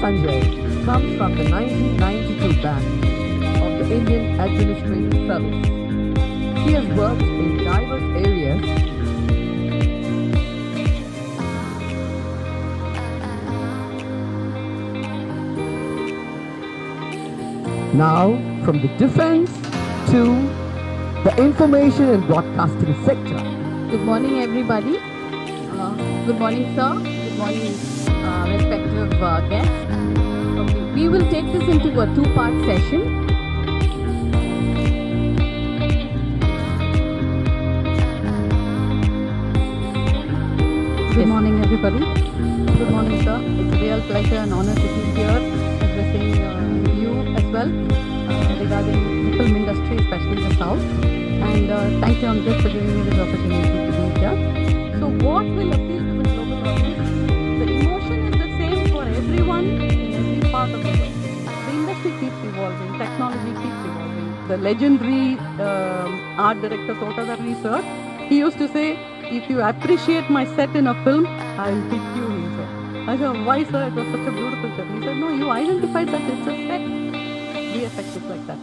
Sanjay comes from the 1992 batch of the Indian Administrative Fellows. He has worked in diverse areas now from the defense to the information and broadcasting sector. Good morning, everybody. Good morning, sir. Good morning, respective guests. Okay, we will take this into a two-part session. Good morning, everybody. Good morning, sir. It's a real pleasure and honor to be here addressing you as well regarding the film industry, especially the South. And thank you, AMJATH, for giving me this opportunity to be here. So what will appeal to the global audience? The emotion is the same for everyone in every part of the world. The industry keeps evolving, technology keeps evolving. The legendary art director Tota research, he used to say, if you appreciate my set in a film, I will pick you, he said. I said, why, sir? It was such a beautiful set. He said, no, you identified that it's a set. VFX is like that.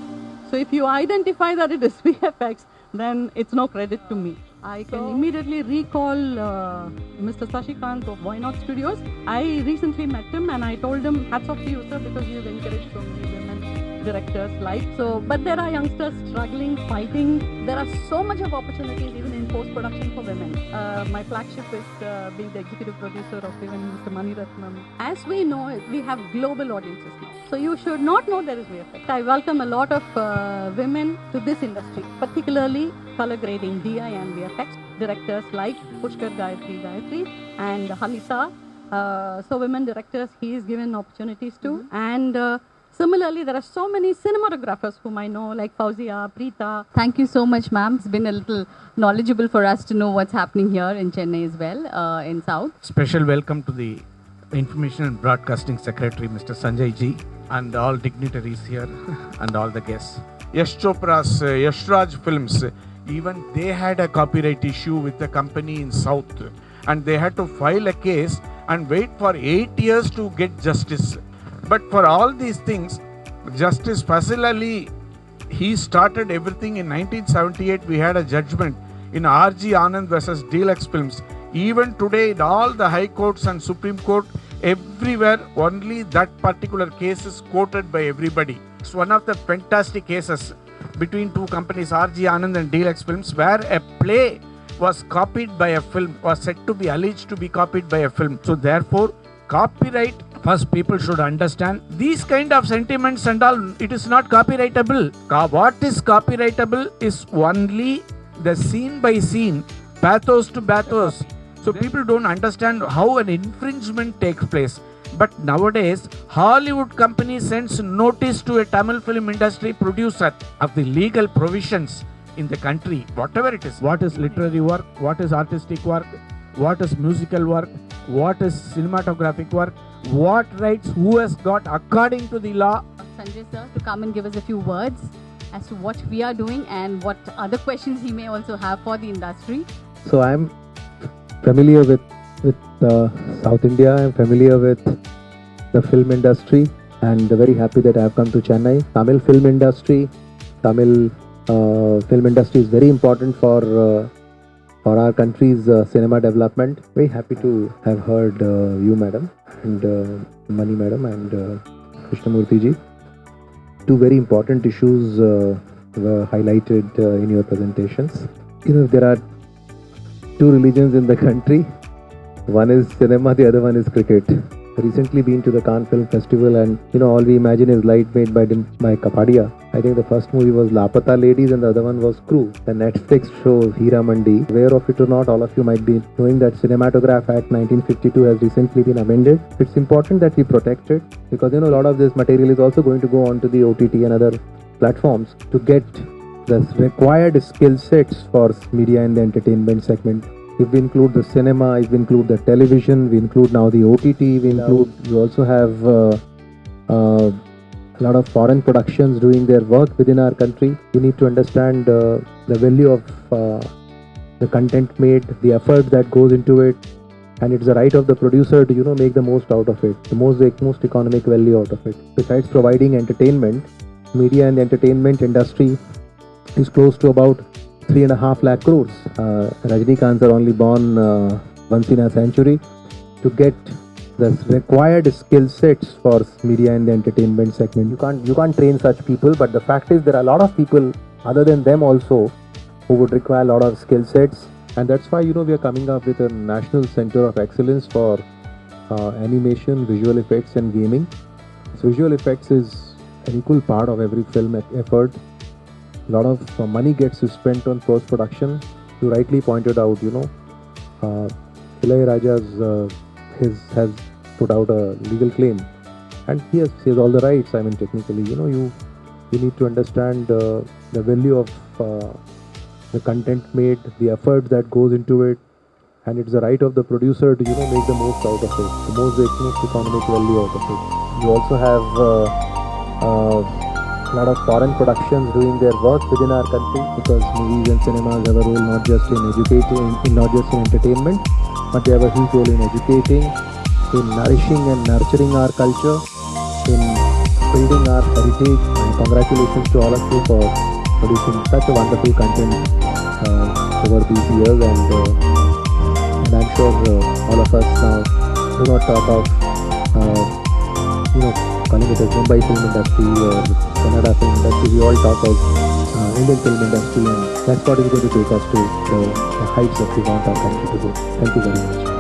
So if you identify that it is VFX, then it's no credit to me. I can immediately recall Mr. Sashikant of Why Not Studios. I recently met him and I told him, hats off to you, sir, because you've encouraged so many women directors like. So, but there are youngsters struggling, fighting. There are so much of opportunities even in post-production for women. My flagship is being the executive producer of even Mr. Maniratnam. As we know, we have global audiences now. So you should not know there is VFX. I welcome a lot of women to this industry, particularly color grading, DI and VFX directors like Pushkar Gayatri and Halita. So women directors he is given opportunities to. And similarly, there are so many cinematographers whom I know, like Fauzia, Preeta. Thank you so much, ma'am. It's been a little knowledgeable for us to know what's happening here in Chennai as well, in South. Special welcome to the Information and Broadcasting Secretary, Mr. Sanjay ji, and all dignitaries here and all the guests. Yash Chopra's Yash Raj Films, even they had a copyright issue with the company in South, and they had to file a case and wait for 8 years to get justice. But for all these things, Justice Fasil Ali, he started everything in 1978. We had a judgment in R.G. Anand versus Deluxe Films. Even today, in all the high courts and Supreme Court, everywhere, only that particular case is quoted by everybody. It's one of the fantastic cases between two companies, R.G. Anand and Deluxe Films, where a play was copied by a film, was said to be alleged to be copied by a film. So therefore, copyright, first people should understand these kind of sentiments and all, it is not copyrightable. What is copyrightable is only the scene by scene, pathos to pathos. So people don't understand how an infringement takes place. But nowadays, Hollywood company sends notice to a Tamil film industry producer of the legal provisions in the country, whatever it is. What is literary work? What is artistic work? What is musical work? What is cinematographic work? What rights who has got according to the law? Sanjay sir to come and give us a few words as to what we are doing and what other questions he may also have for the industry. So I'm familiar with South India. I'm familiar with the film industry and very happy that I have come to Chennai. Tamil film industry. Tamil film industry is very important for our country's cinema development. Very happy to have heard you, madam, and Mani, madam, and Krishnamoorthy ji. Two very important issues were highlighted in your presentations. You know, there are two religions in the country. One is cinema, the other one is cricket. recently been to the Cannes Film Festival, and all we imagine is Light made by Kapadia. I think the first movie was Lapata Ladies and the other one was Crew. The Netflix show Hira Mandi. Aware of it or not, all of you might be knowing that Cinematograph Act 1952 has recently been amended. It's important that we protect it because a lot of this material is also going to go on to the OTT and other platforms to get the required skill sets for media and the entertainment segment. If we include the cinema, if we include the television, we include now the OTT, we also have a lot of foreign productions doing their work within our country. We need to understand the value of the content made, the effort that goes into it, and it's the right of the producer to make the most out of it, the most economic value out of it. Besides providing entertainment, media and the entertainment industry is close to about 3.5 lakh crores. Rajinikanths are only born once in a century. To get the required skill sets for media and the entertainment segment, you can't train such people, but the fact is there are a lot of people other than them also who would require a lot of skill sets, and that's why we are coming up with a National Center of Excellence for animation, visual effects and gaming. So visual effects is an equal part of every film effort. A lot of money gets spent on post-production. You rightly pointed out, Ilayaraja's has put out a legal claim, and he has all the rights. I mean, technically, you need to understand the value of the content made, the effort that goes into it, and it's the right of the producer to make the most out of it, the most economic value out of it. You also have a lot of foreign productions doing their work within our country because movies and cinemas have a role not just in educating, not just in entertainment, but they have a huge role in educating, in nourishing and nurturing our culture, in building our heritage. And congratulations to all of you for producing such a wonderful content over these years, and I'm sure all of us now do not talk of calling it as Mumbai film industry or Kannada film industry. We all talk of Indian film industry, and that's what is going to take us to the heights that we want our country to go. Thank you very much.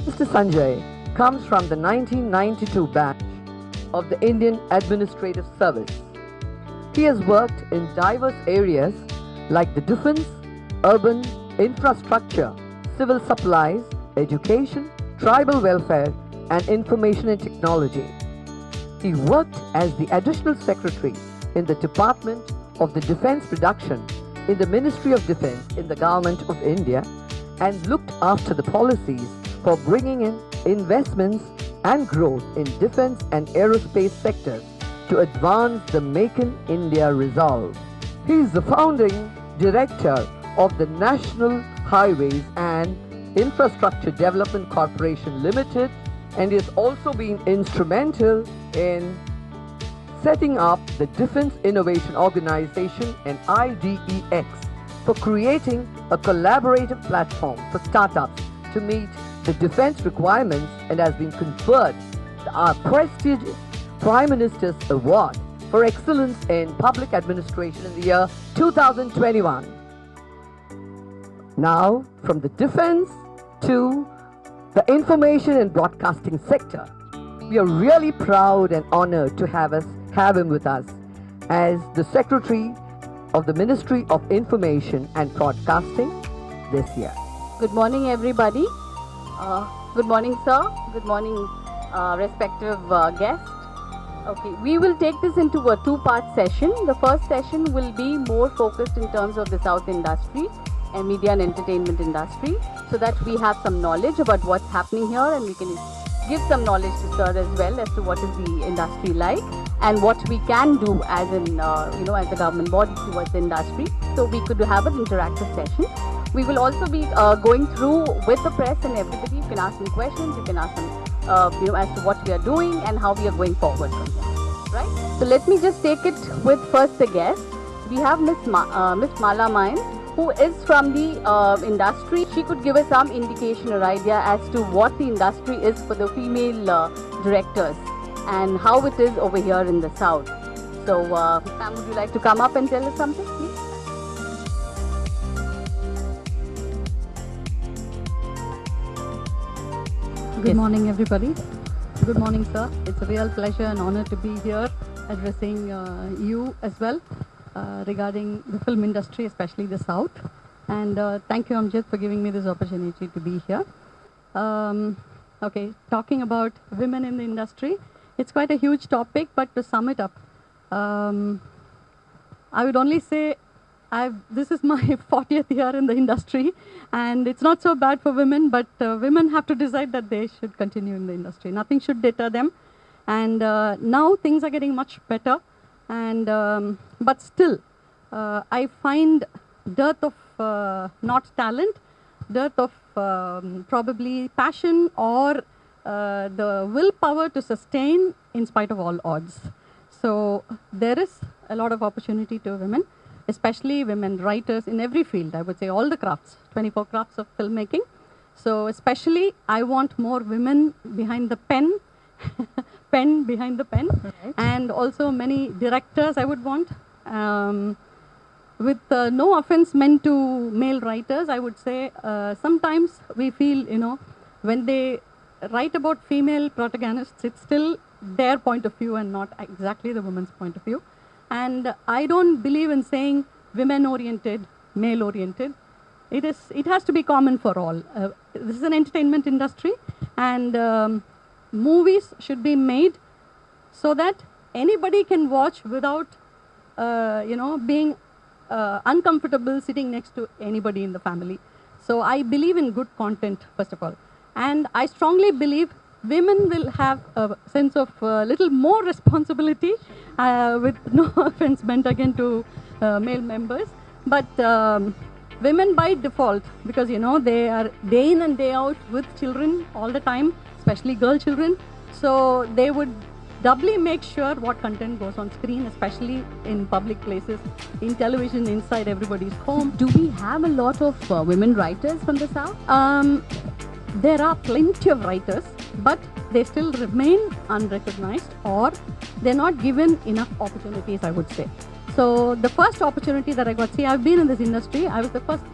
Mr. Sanjay comes from the 1992 batch of the Indian Administrative Service. He has worked in diverse areas like the defense, urban, infrastructure, civil supplies, education, tribal welfare, and information and technology. He worked as the Additional Secretary in the Department of the Defense Production in the Ministry of Defense in the Government of India and looked after the policies for bringing in investments and growth in defense and aerospace sectors to advance the Make in India resolve. He is the founding director of the National Highways and Infrastructure Development Corporation Limited, and he has also been instrumental in setting up the Defense Innovation Organization and IDEX for creating a collaborative platform for startups to meet the defense requirements, and has been conferred our prestigious Prime Minister's Award for Excellence in Public Administration in the year 2021. Now, from the defense to the information and broadcasting sector, we are really proud and honored to have him with us as the Secretary of the Ministry of Information and Broadcasting this year. Good morning, everybody. Good morning, sir. Good morning, respective guests. Okay, we will take this into a two-part session. The first session will be more focused in terms of the South industry and media and entertainment industry, so that we have some knowledge about what's happening here, and we can give some knowledge to sir as well as to what is the industry like and what we can do as an as a government body towards the industry. So we could have an interactive session. We will also be going through with the press and everybody. You can ask them questions. You can ask them as to what we are doing and how we are going forward from here. Right? So let me just take it with first the guest. We have Miss Mala Mayan, who is from the industry. She could give us some indication or idea as to what the industry is for the female directors and how it is over here in the South. So, ma'am, would you like to come up and tell us something, please? Good morning, everybody. Good morning, sir. It's a real pleasure and honor to be here addressing you as well regarding the film industry, especially the South. And thank you, AMJATH, for giving me this opportunity to be here. Okay, talking about women in the industry, it's quite a huge topic, but to sum it up, I would only say this is my 40th year in the industry, and it's not so bad for women, but women have to decide that they should continue in the industry. Nothing should deter them. And now things are getting much better, and but still, I find dearth of not talent, dearth of probably passion or the willpower to sustain in spite of all odds. So there is a lot of opportunity to women, especially women writers in every field. I would say all the crafts, 24 crafts of filmmaking. So especially I want more women behind the pen, pen behind the pen, right. And also many directors I would want. With no offense meant to male writers, I would say sometimes we feel, when they write about female protagonists, it's still their point of view and not exactly the woman's point of view. And I don't believe in saying women-oriented, male-oriented. It has to be common for all. This is an entertainment industry, and movies should be made so that anybody can watch without, being uncomfortable sitting next to anybody in the family. So I believe in good content, first of all. And I strongly believe women will have a sense of little more responsibility, with no offense meant again to male members. But women by default, because they are day in and day out with children all the time, especially girl children. So they would doubly make sure what content goes on screen, especially in public places, in television, inside everybody's home. Do we have a lot of women writers from the South? There are plenty of writers, but they still remain unrecognized, or they're not given enough opportunities, I would say. So the first opportunity that I got, I've been in this industry. I was the first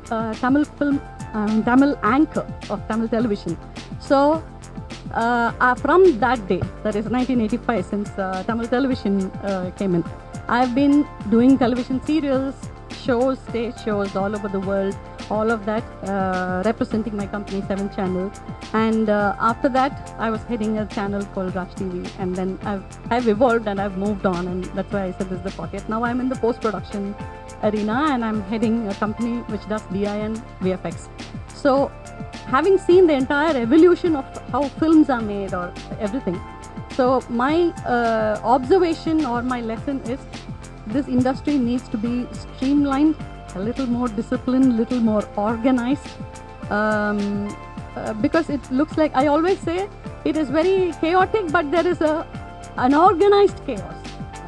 Tamil anchor of Tamil television. So from that day, that is 1985, since Tamil television came in, I've been doing television serials, shows, stage shows all over the world, all of that, representing my company 7 Channel. And after that, I was heading a channel called Raj TV, and then I've evolved and I've moved on, and that's why I said this is the 40th. Now I'm in the post-production arena, and I'm heading a company which does DI and VFX. So having seen the entire evolution of how films are made or everything, so my observation or my lesson is this industry needs to be streamlined, a little more disciplined, little more organized, because it looks like, I always say, it is very chaotic, but there is an organized chaos.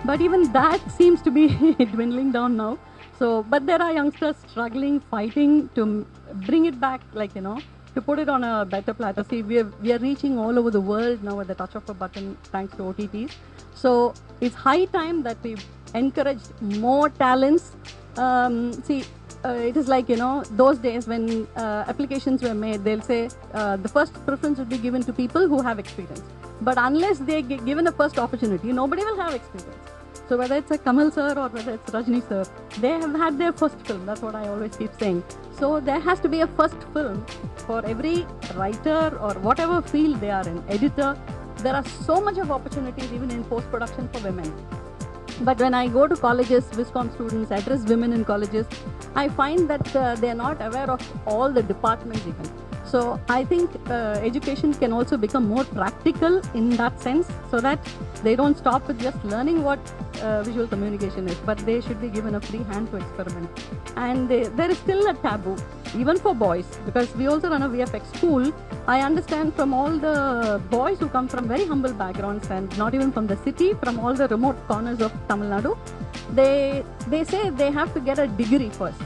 But even that seems to be dwindling down now. So, but there are youngsters struggling, fighting to bring it back, like, you know, to put it on a better platter. See, we are reaching all over the world now at the touch of a button, thanks to OTTs. So it's high time that we encourage more talents. It is like, you know, those days when applications were made, they'll say the first preference would be given to people who have experience. But unless they get given the first opportunity, nobody will have experience. So whether it's a Kamal sir or whether it's Rajni sir, they have had their first film. That's what I always keep saying. So there has to be a first film for every writer or whatever field they are in, editor. There are so much of opportunities even in post-production for women. But when I go to colleges, Viscom students, address women in colleges, I find that they are not aware of all the departments even. So I think education can also become more practical in that sense, so that they don't stop with just learning what visual communication is, but they should be given a free hand to experiment. And there is still a taboo, even for boys, because we also run a VFX school. I understand from all the boys who come from very humble backgrounds and not even from the city, from all the remote corners of Tamil Nadu, they say they have to get a degree first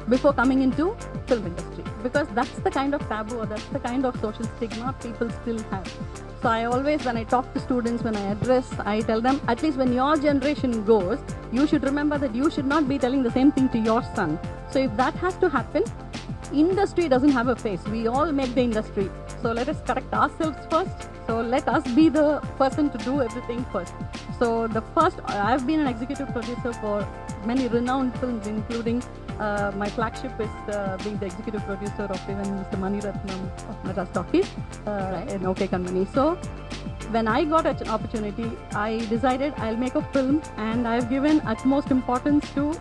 before coming into film industry, because that's the kind of taboo or that's the kind of social stigma people still have. So I always, when I talk to students, when I address, I tell them, at least when your generation goes, you should remember that you should not be telling the same thing to your son. So if that has to happen, industry doesn't have a face. We all make the industry. So let us correct ourselves first. So let us be the person to do everything first. So the first, I've been an executive producer for many renowned films, including my flagship is being the executive producer of even Mr. Maniratnam of Madras Talkies in OK Company. So when I got an opportunity, I decided I'll make a film, and I've given utmost importance to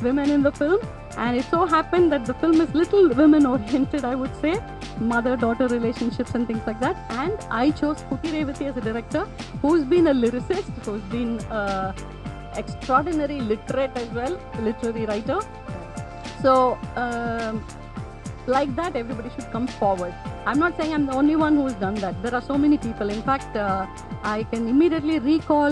women in the film. And it so happened that the film is little women oriented, I would say, mother-daughter relationships and things like that. And I chose Puti Revati as a director, who's been a lyricist, who's been extraordinary literate as well, literary writer. So like that, everybody should come forward. I'm not saying I'm the only one who's done that. There are so many people. In fact, I can immediately recall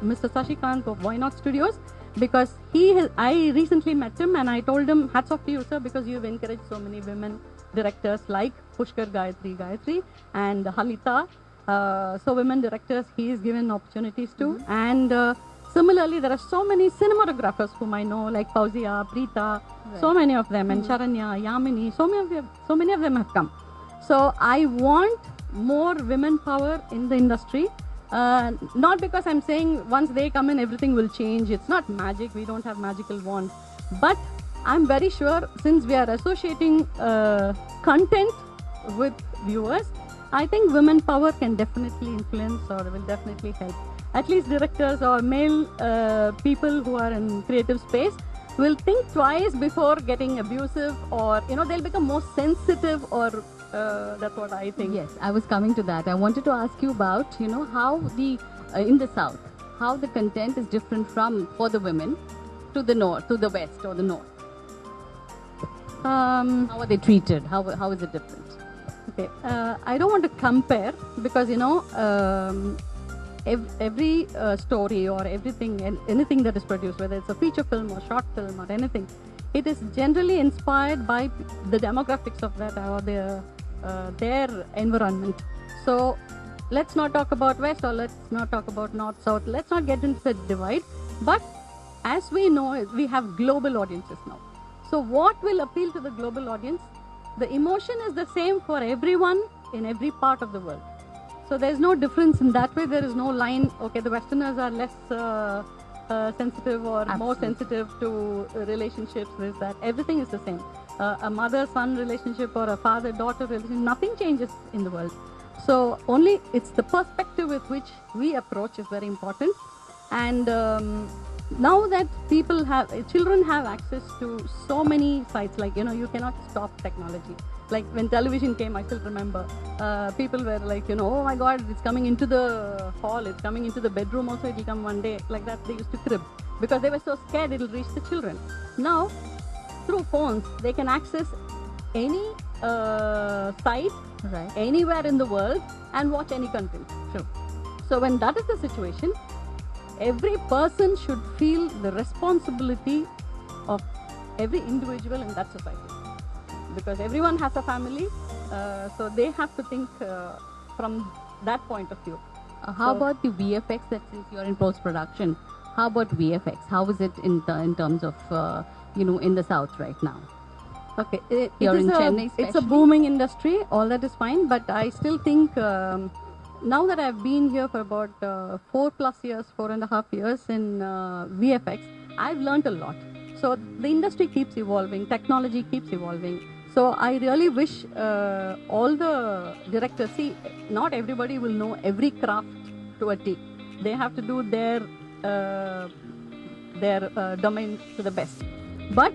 Mr. Sashikant of Why Not Studios, because I recently met him and I told him, hats off to you, sir, because you've encouraged so many women directors like Pushkar Gayatri and Halita. So women directors he is given opportunities to. And similarly, there are so many cinematographers whom I know, like Fauzia, Preeta, so many of them, and Sharanya, Yamini, so many of them have come. So I want more women power in the industry. Not because I'm saying once they come in, everything will change. It's not magic. We don't have magical wands. But I'm very sure, since we are associating content with viewers, I think women power can definitely influence or will definitely help. At least directors or male people who are in creative space will think twice before getting abusive, or they'll become more sensitive, or that's what I think. Yes, I was coming to that. I wanted to ask you about how the in the south, how the content is different from for the women to the north, to the west or the north. How are they treated? How is it different? Okay, I don't want to compare, because every story or anything that is produced, whether it's a feature film or short film or anything, it is generally inspired by the demographics of that or their environment. So let's not talk about west, or let's not talk about north, south. Let's not get into the divide. But as we know, we have global audiences now. So what will appeal to the global audience? The emotion is the same for everyone in every part of the world. So there's no difference in that way. There is no line, okay, the Westerners are less sensitive or more sensitive to relationships, this, that. Everything is the same. a mother-son relationship or a father-daughter relationship. Nothing changes in the world. So only it's the perspective with which we approach is very important. And now that children have access to so many sites, like, you cannot stop technology. Like when television came, I still remember, people were like, oh my God, it's coming into the hall, it's coming into the bedroom also, it'll come one day. Like that, they used to crib because they were so scared it'll reach the children. Now, through phones, they can access any site, right, anywhere in the world and watch any content. True. So when that is the situation, every person should feel the responsibility of every individual in that society. Because everyone has a family, so they have to think from that point of view. How about the VFX, that since you're in post-production, how about VFX? How is it in terms of, in the South right now? Okay, You're in Chennai it's a especially? booming industry, all that is fine, but I still think now that I've been here for about 4.5 years in VFX, I've learned a lot. So the industry keeps evolving, technology keeps evolving. So I really wish all the directors, see, not everybody will know every craft to a T. They have to do their domain to the best. But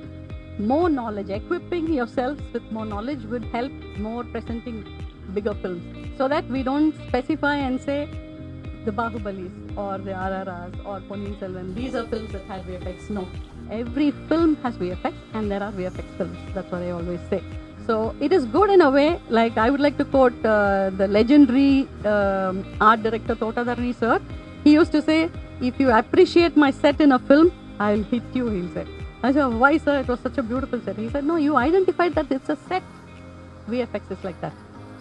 more knowledge, equipping yourselves with more knowledge would help more presenting bigger films. So that we don't specify and say the Bahubalis or the RRRs or Ponniyin Selvan, these are films that have VFX. No. Every film has VFX and there are VFX films. That's what I always say. So it is good in a way. Like I would like to quote the legendary art director Totadari sir. He used to say, if you appreciate my set in a film, I'll hit you, he'll say. I said, why sir? It was such a beautiful set. He said, no, you identified that it's a set. VFX is like that.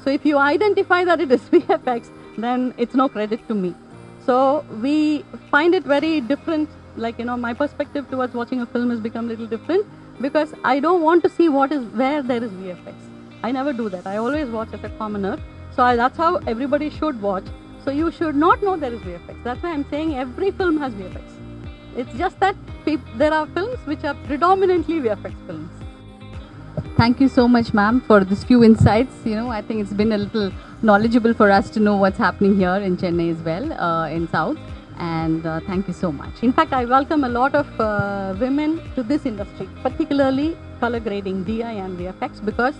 So if you identify that it is VFX, then it's no credit to me. So we find it very different. Like, my perspective towards watching a film has become a little different because I don't want to see where there is VFX. I never do that. I always watch as a commoner. So that's how everybody should watch. So you should not know there is VFX. That's why I'm saying every film has VFX. It's just that there are films which are predominantly VFX films. Thank you so much, ma'am, for this few insights. I think it's been a little knowledgeable for us to know what's happening here in Chennai as well, in South. And thank you so much. In fact, I welcome a lot of women to this industry, particularly color grading, DI and VFX, because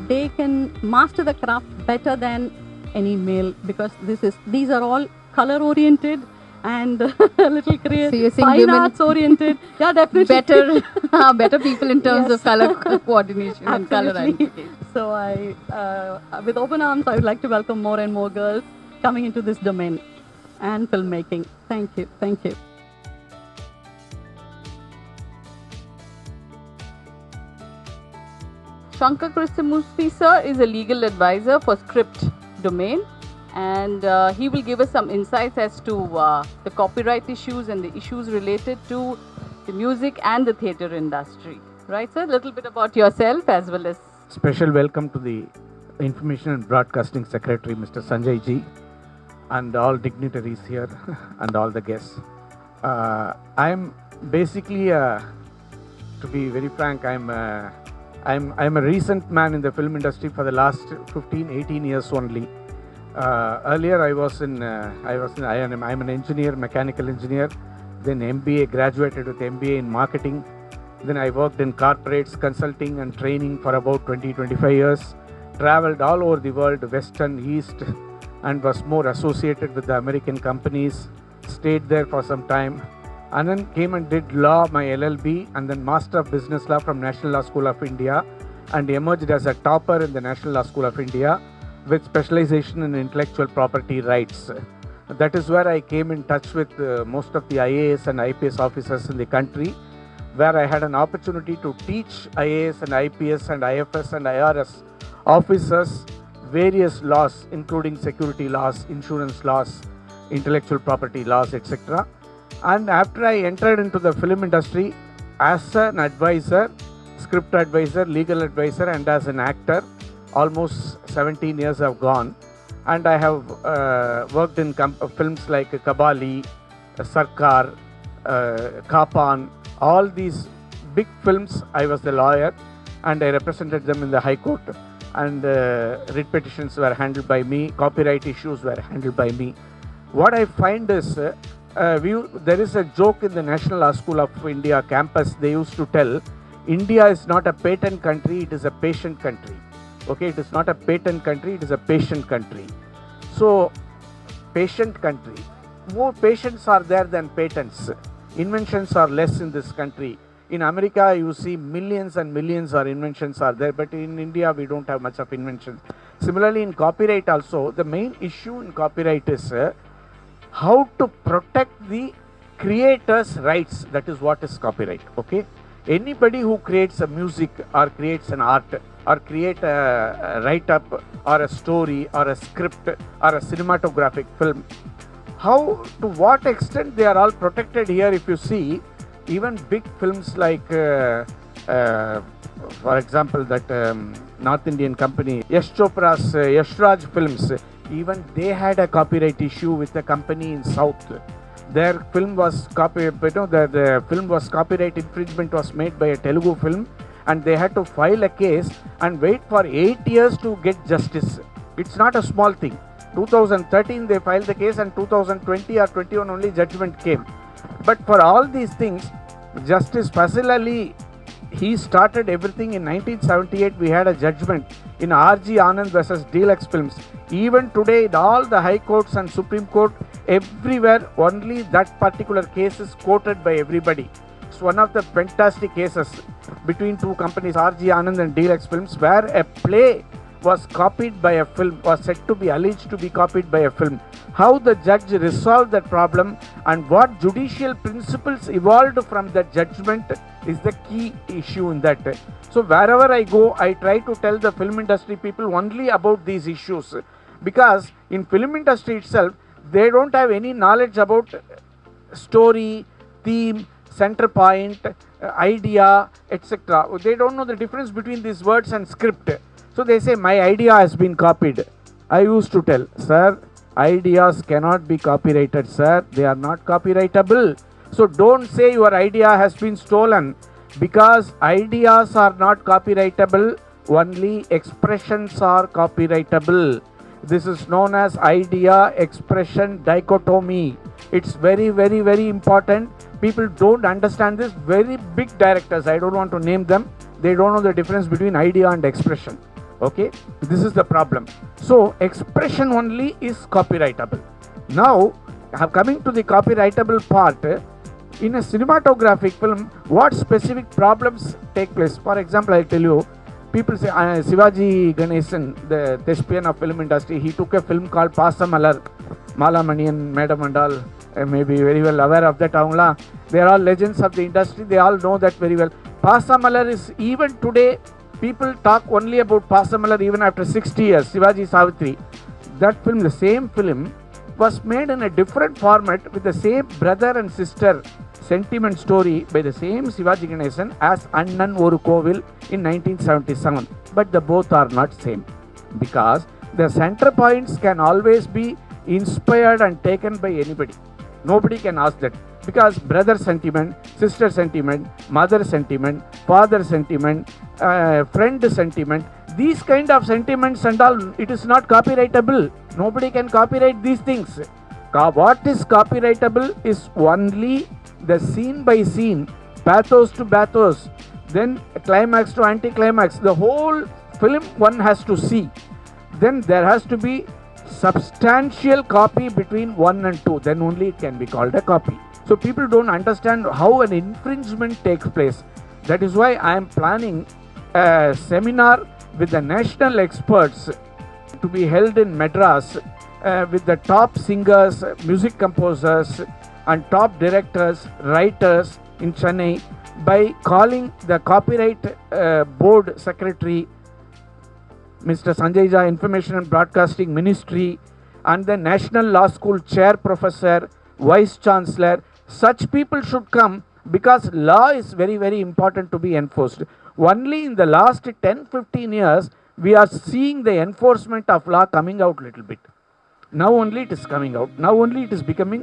they can master the craft better than any male, because these are all color oriented and a little creative, so you're saying fine women arts oriented. Yeah, definitely. better people in terms of color coordination and color identification. So with open arms, I would like to welcome more and more girls coming into this domain and filmmaking. Thank you. Thank you. Shankar Krishnamoorthy sir is a legal advisor for script domain, and he will give us some insights as to the copyright issues and the issues related to the music and the theatre industry. Right, sir? A little bit about yourself as well as... Special welcome to the Information and Broadcasting Secretary, Mr. Sanjay ji, and all dignitaries here and all the guests. I'm basically, to be very frank, I'm a recent man in the film industry for the last 15-18 years only. Earlier I'm an engineer, mechanical engineer, then MBA, graduated with MBA in marketing. Then I worked in corporates, consulting and training for about 20-25 years. Traveled all over the world, West and East, and was more associated with the American companies. Stayed there for some time, and then came and did law, my LLB, and then Master of Business Law from National Law School of India, and emerged as a topper in the National Law School of India with specialization in intellectual property rights. That is where I came in touch with most of the IAS and IPS officers in the country, where I had an opportunity to teach IAS and IPS and IFS and IRS officers various laws, including security laws, insurance laws, intellectual property laws, etc. And after I entered into the film industry as an advisor, script advisor, legal advisor, and as an actor, almost 17 years have gone. And I have worked in films like Kabali, Sarkar, Kapan, all these big films. I was the lawyer. and I represented them in the High Court, and writ petitions were handled by me, copyright issues were handled by me. What I find is, there is a joke in the National Law School of India campus. They used to tell, India is not a patent country, it is a patient country. Okay, it is not a patent country, it is a patient country. So, patient country. More patients are there than patents. Inventions are less in this country. In America, you see millions and millions of inventions are there, but in India, we don't have much of inventions. Similarly, in copyright also, the main issue in copyright is how to protect the creator's rights. That is what is copyright. Okay, anybody who creates a music or creates an art or create a write-up or a story or a script or a cinematographic film, how, to what extent they are all protected here. If you see, even big films like, for example, that North Indian company, Yash Chopra's SHRI.SANJAY films, even they had a copyright issue with a company in South. Their film was the film was copyright infringement was made by a Telugu film, and they had to file a case and wait for 8 years to get justice. It's not a small thing. 2013 they filed the case, and 2020 or 21 only judgment came. But for all these things, Justice Fasil Ali, he started everything in 1978. We had a judgment in R.G. Anand versus Deluxe Films. Even today, in all the high courts and Supreme Court, everywhere, only that particular case is quoted by everybody. It's one of the fantastic cases between two companies, R.G. Anand and Deluxe Films, where a play was copied by a film, was said to be alleged to be copied by a film. How the judge resolved that problem and what judicial principles evolved from that judgment is the key issue in that. So wherever I go, I try to tell the film industry people only about these issues, because in film industry itself, they don't have any knowledge about story, theme, center point, idea, etc. They don't know the difference between these words and script. So they say, my idea has been copied. I used to tell, sir, ideas cannot be copyrighted, sir. They are not copyrightable. So don't say your idea has been stolen, because ideas are not copyrightable. Only expressions are copyrightable. This is known as idea expression dichotomy. It's very, very, very important. People don't understand this. Very big directors, I don't want to name them, they don't know the difference between idea and expression. Okay, this is the problem. So expression only is copyrightable. Now, coming to the copyrightable part, in a cinematographic film, what specific problems take place? For example, I'll tell you, people say, Shivaji Ganesan, the thespian of film industry, he took a film called Pasamalar. Mala Manyan, Madam and all may be very well aware of that. They are all legends of the industry. They all know that very well. Pasamalar is, even today, people talk only about Pasamalar even after 60 years. Shivaji Savitri. That film, the same film, was made in a different format with the same brother and sister sentiment story by the same Shivaji Ganesan as Annan Oru Kovil in 1977. But the both are not same, because the center points can always be inspired and taken by anybody. Nobody can ask that, because brother sentiment, sister sentiment, mother sentiment, father sentiment, friend sentiment, these kind of sentiments and all, it is not copyrightable. Nobody can copyright these things. What is copyrightable is only the scene by scene, pathos to pathos, then climax to anticlimax. The whole film one has to see. Then there has to be substantial copy between 1 and 2. Then only it can be called a copy. So people don't understand how an infringement takes place. That is why I am planning a seminar with the national experts to be held in Madras with the top singers, music composers and top directors, writers in Chennai, by calling the copyright board secretary, Mr. Sanjay Jha, Information and Broadcasting Ministry, and the National Law School Chair Professor, Vice Chancellor. Such people should come, because law is very, very important to be enforced. Only in the last 10-15 years, we are seeing the enforcement of law coming out little bit. Now only it is coming out. Now only it is becoming,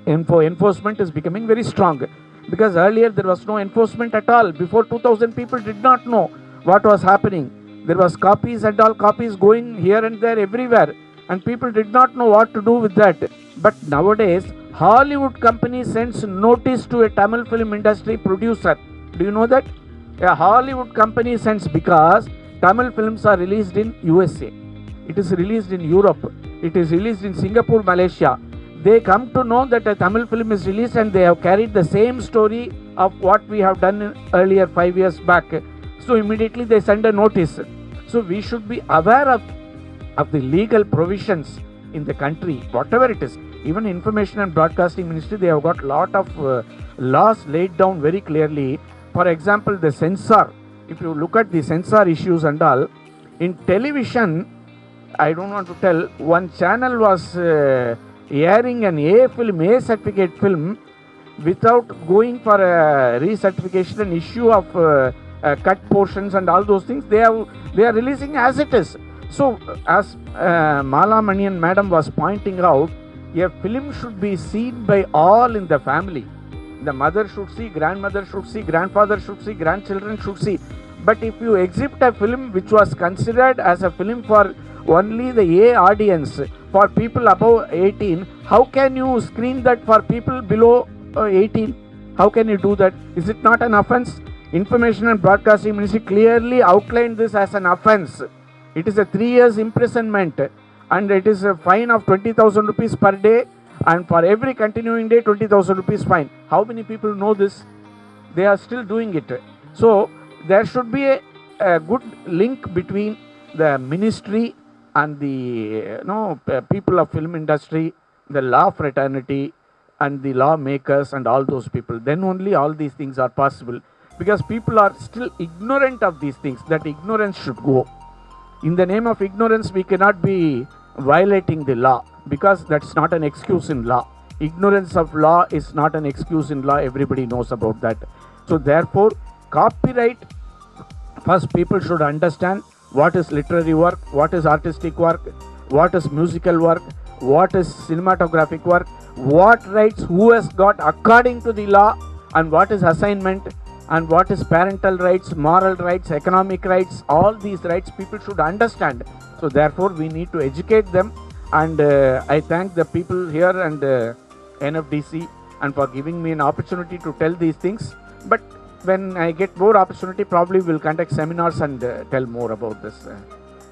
enforcement is becoming very strong. Because earlier there was no enforcement at all. Before 2000, people did not know what was happening. There was copies and all copies going here and there everywhere, and people did not know what to do with that. But nowadays, Hollywood company sends notice to a Tamil film industry producer. Do you know that? A Hollywood company sends, because Tamil films are released in USA. It is released in Europe. It is released in Singapore, Malaysia. They come to know that a Tamil film is released, and they have carried the same story of what we have done earlier 5 years back. So immediately they send a notice. So we should be aware of the legal provisions in the country, whatever it is. Even Information and Broadcasting Ministry, they have got lot of laws laid down very clearly. For example, the censor. If you look at the censor issues and all, in television, I don't want to tell, one channel was airing an A film, A certificate film, without going for a recertification, an issue of cut portions and all those things. They are releasing as it is. So as Manyan madam was pointing out, a film should be seen by all in the family. The mother should see, grandmother should see, grandfather should see, grandchildren should see. But if you exhibit a film which was considered as a film for only the A audience, for people above 18, how can you screen that for people below 18? How can you do that? Is it not an offense? Information and Broadcasting Ministry clearly outlined this as an offense. It is a 3 years imprisonment, and it is a fine of 20,000 rupees per day, and for every continuing day 20,000 rupees fine. How many people know this? They are still doing it. So there should be a good link between the ministry and the people of film industry, the law fraternity and the lawmakers and all those people. Then only all these things are possible, because people are still ignorant of these things. That ignorance should go. In the name of ignorance, we cannot be violating the law, because that's not an excuse in law. Ignorance of law is not an excuse in law. Everybody knows about that. So therefore, copyright, first people should understand what is literary work, what is artistic work, what is musical work, what is cinematographic work, what rights who has got according to the law, and what is assignment, and what is parental rights, moral rights, economic rights. All these rights people should understand. So therefore we need to educate them, and I thank the people here and NFDC and for giving me an opportunity to tell these things. But when I get more opportunity, probably we'll conduct seminars and tell more about this.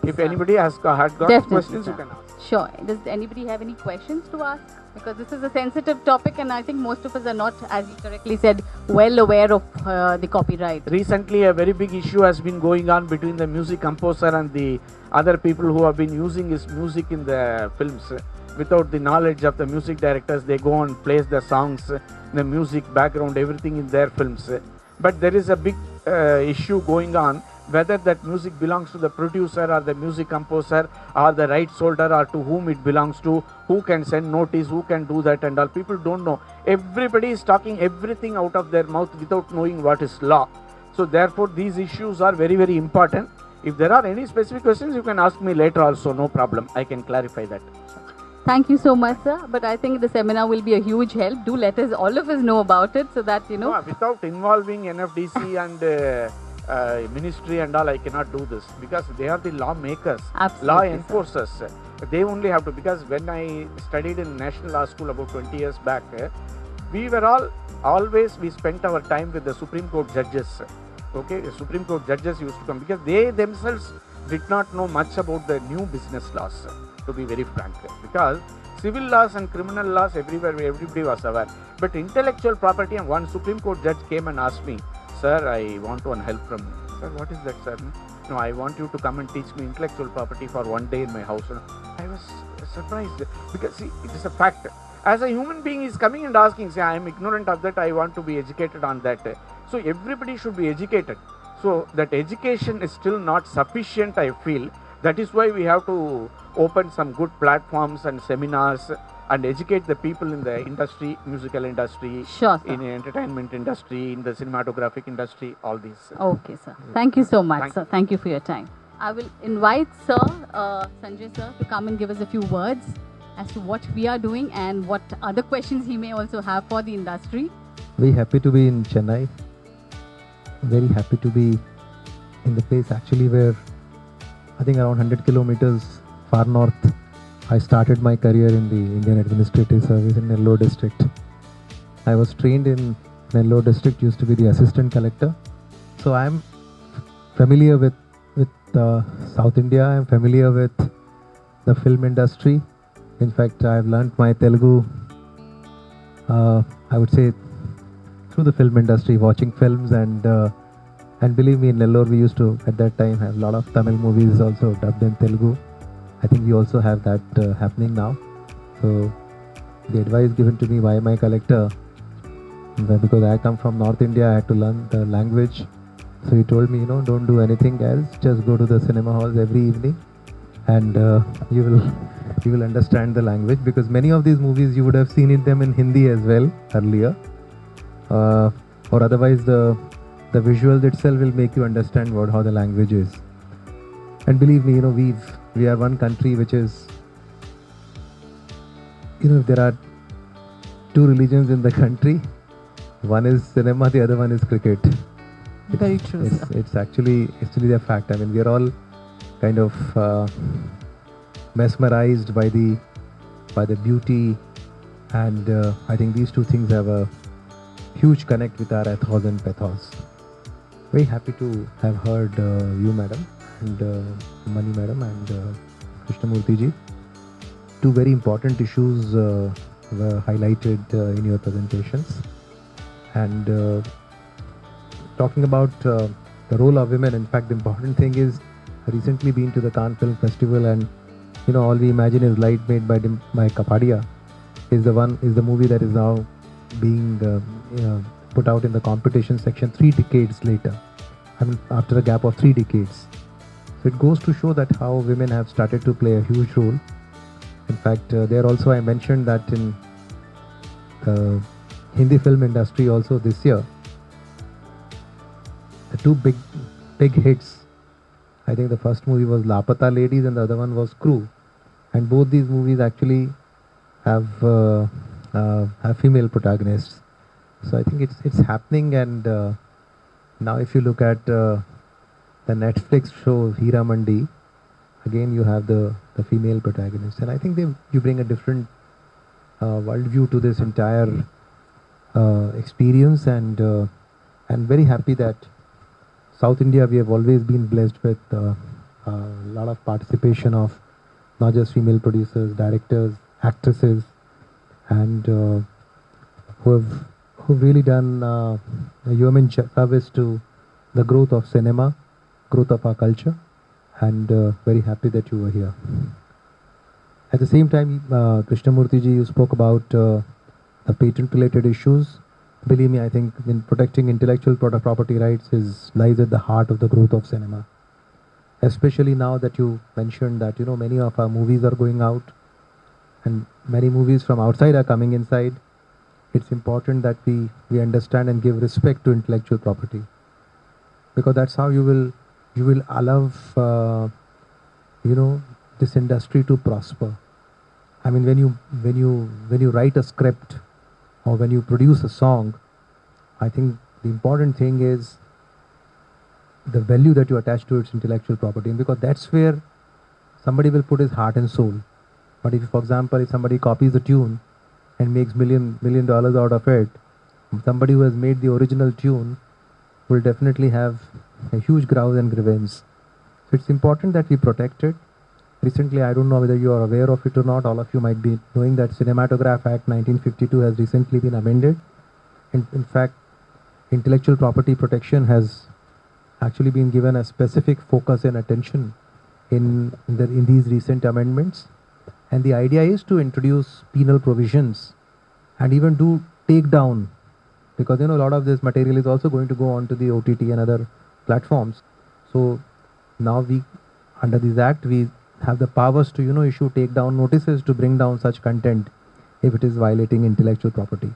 If anybody has got questions, you can ask. Sure. Does anybody have any questions to ask? Because this is a sensitive topic, and I think most of us are not, as you correctly said, well aware of the copyright. Recently, a very big issue has been going on between the music composer and the other people who have been using his music in the films. Without the knowledge of the music directors, they go and place the songs, the music, background, everything in their films. But there is a big issue going on, whether that music belongs to the producer or the music composer or the rights holder, or to whom it belongs to, who can send notice, who can do that and all. People don't know. Everybody is talking everything out of their mouth without knowing what is law. So therefore these issues are very, very important. If there are any specific questions, you can ask me later also, no problem. I can clarify that. Thank you so much, sir. But I think the seminar will be a huge help. Do let us, all of us, know about it, so that, No, without involving NFDC and ministry and all, I cannot do this, because they are the lawmakers, law enforcers. They only have to, because when I studied in National Law School about 20 years back, we were always spent our time with the Supreme Court judges. Okay, the Supreme Court judges used to come, because they themselves did not know much about the new business laws, to be very frank. Because civil laws and criminal laws everywhere, everybody was aware. But intellectual property, and one Supreme Court judge came and asked me, "Sir, I want one help from you." "Sir, what is that, sir?" "No, I want you to come and teach me intellectual property for one day in my house." I was surprised, because see, it is a fact. As a human being, he is coming and asking, say, I am ignorant of that, I want to be educated on that. So everybody should be educated. So that education is still not sufficient, I feel. That is why we have to open some good platforms and seminars and educate the people in the industry, musical industry, in the entertainment industry, in the cinematographic industry, all these. Okay, sir. Thank you so much, sir. Thank you for your time. I will invite Sir Sanjay sir to come and give us a few words as to what we are doing and what other questions he may also have for the industry. Very happy to be in Chennai. Very happy to be in the place actually where I think around 100 kilometers far north, I started my career in the Indian Administrative Service in Nellore district. I was trained in Nellore district, used to be the assistant collector. So I'm familiar with South India. I'm familiar with the film industry. In fact, I've learned my Telugu, I would say, through the film industry, watching films, and believe me, in Nellore we used to at that time have a lot of Tamil movies also dubbed in Telugu. I think we also have that happening now. So the advice given to me by my collector, because I come from North India, I had to learn the language. So he told me, don't do anything else, just go to the cinema halls every evening, and you will understand the language, because many of these movies you would have seen them in Hindi as well earlier, or otherwise the visuals itself will make you understand how the language is. And believe me, we are one country which is, if there are two religions in the country, one is cinema, the other one is cricket. Very true, sir. It's actually a fact. I mean, we are all kind of mesmerized by the beauty, and I think these two things have a huge connect with our ethos and pathos. Very happy to have heard you, madam, and Mani madam, and Krishnamoorthy ji. Two very important issues were highlighted in your presentations, and talking about the role of women. In fact, the important thing is, I recently been to the Cannes Film Festival, and All We Imagine Is Light, made by Kapadia, is the movie that is now being put out in the competition section 3 decades later. I mean, after a gap of 3 decades. So it goes to show that how women have started to play a huge role. In fact, there also I mentioned that in the Hindi film industry also this year, the two big hits, I think the first movie was Lapata Ladies and the other one was Crew. And both these movies actually have female protagonists. So I think it's happening, and now if you look at the Netflix show Hira Mandi, again you have the female protagonist, and I think you bring a different worldview to this entire experience, and very happy that South India, we have always been blessed with a lot of participation of not just female producers, directors, actresses, and who've really done a human service to the growth of cinema, growth of our culture, and very happy that you were here. At the same time, Krishnamoorthy ji, you spoke about the patent-related issues. Believe me, I think in protecting intellectual property rights lies at the heart of the growth of cinema. Especially now that you mentioned that many of our movies are going out, and many movies from outside are coming inside. It's important that we understand and give respect to intellectual property, because that's how you will allow this industry to prosper. I mean, when you write a script or when you produce a song, I think the important thing is the value that you attach to its intellectual property, and because that's where somebody will put his heart and soul. But if, for example, if somebody copies a tune and makes $1 million out of it, somebody who has made the original tune will definitely have a huge grouse and grievance. So it's important that we protect it. Recently, I don't know whether you are aware of it or not, all of you might be knowing that Cinematograph Act 1952 has recently been amended. In fact, intellectual property protection has actually been given a specific focus and attention in these recent amendments. And the idea is to introduce penal provisions and even do takedown, because a lot of this material is also going to go on to the OTT and other platforms. So now under this act, we have the powers to issue takedown notices to bring down such content if it is violating intellectual property.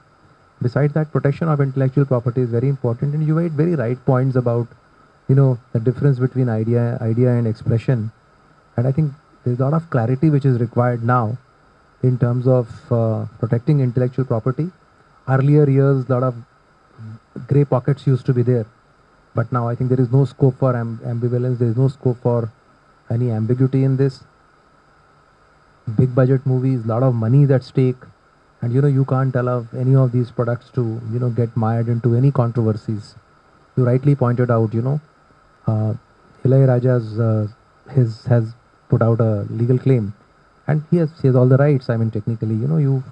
Besides that, protection of intellectual property is very important, and you made very right points about the difference between idea and expression. And I think there's a lot of clarity which is required now in terms of protecting intellectual property. Earlier years, a lot of grey pockets used to be there. But now I think there is no scope for ambivalence. There is no scope for any ambiguity in this. Big budget movies, lot of money is at stake, and you can't allow any of these products to get mired into any controversies. You rightly pointed out, Ilayaraja's has put out a legal claim, and he has all the rights. I mean, technically, you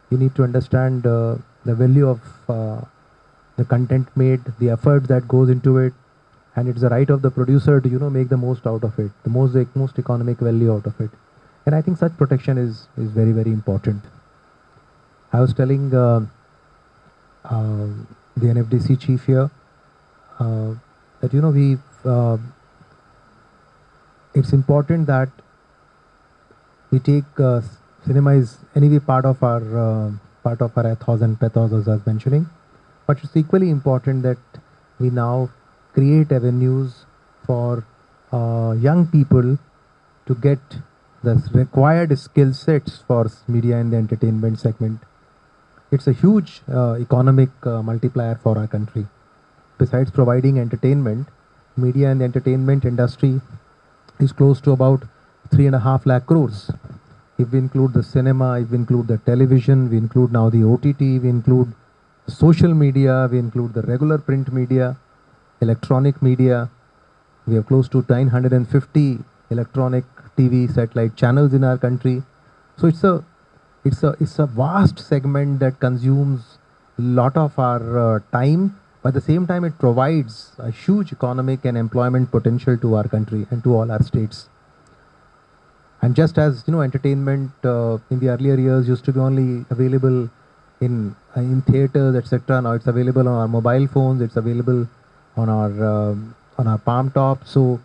need to understand the value of the content made, the effort that goes into it, and it's the right of the producer to make the most out of it, the most economic value out of it. And I think such protection is very, very important. I was telling the NFDC chief here that it's important that we take cinema is anyway part of our ethos and pathos, as I was mentioning, but it's equally important that we now create avenues for young people to get the required skill sets for media and the entertainment segment. It's a huge economic multiplier for our country. Besides providing entertainment, media and the entertainment industry is close to about 3.5 lakh crores. If we include the cinema, if we include the television, we include now the OTT, we include social media, we include the regular print media, electronic media. We have close to 950 electronic TV satellite channels in our country. So it's a vast segment that consumes a lot of our time, but at the same time it provides a huge economic and employment potential to our country and to all our states. And just as entertainment in the earlier years used to be only available in theaters, etc. Now it's available on our mobile phones. It's available on our palm top. So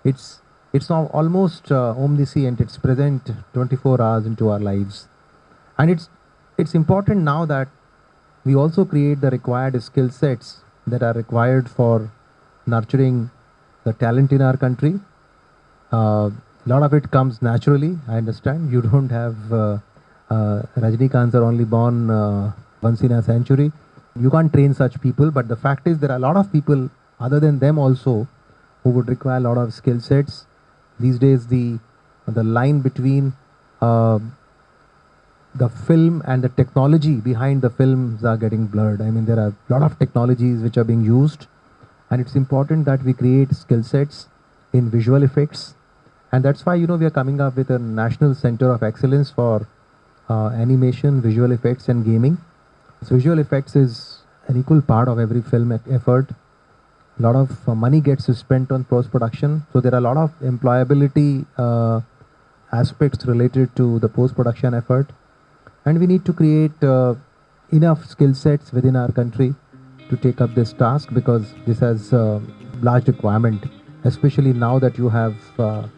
it's now almost omniscient. It's present 24 hours into our lives, and it's important now that we also create the required skill sets that are required for nurturing the talent in our country. A lot of it comes naturally. I understand you don't have Rajnikants are only born once in a century. You can't train such people, but the fact is there are a lot of people other than them also who would require a lot of skill sets. These days the line between the film and the technology behind the films are getting blurred. I mean, there are a lot of technologies which are being used, and it's important that we create skill sets in visual effects. And that's why, we are coming up with a National Center of Excellence for animation, visual effects and gaming. So visual effects is an equal part of every film effort. A lot of money gets spent on post-production. So there are a lot of employability aspects related to the post-production effort. And we need to create enough skill sets within our country to take up this task, because this has a large requirement, especially now that you have a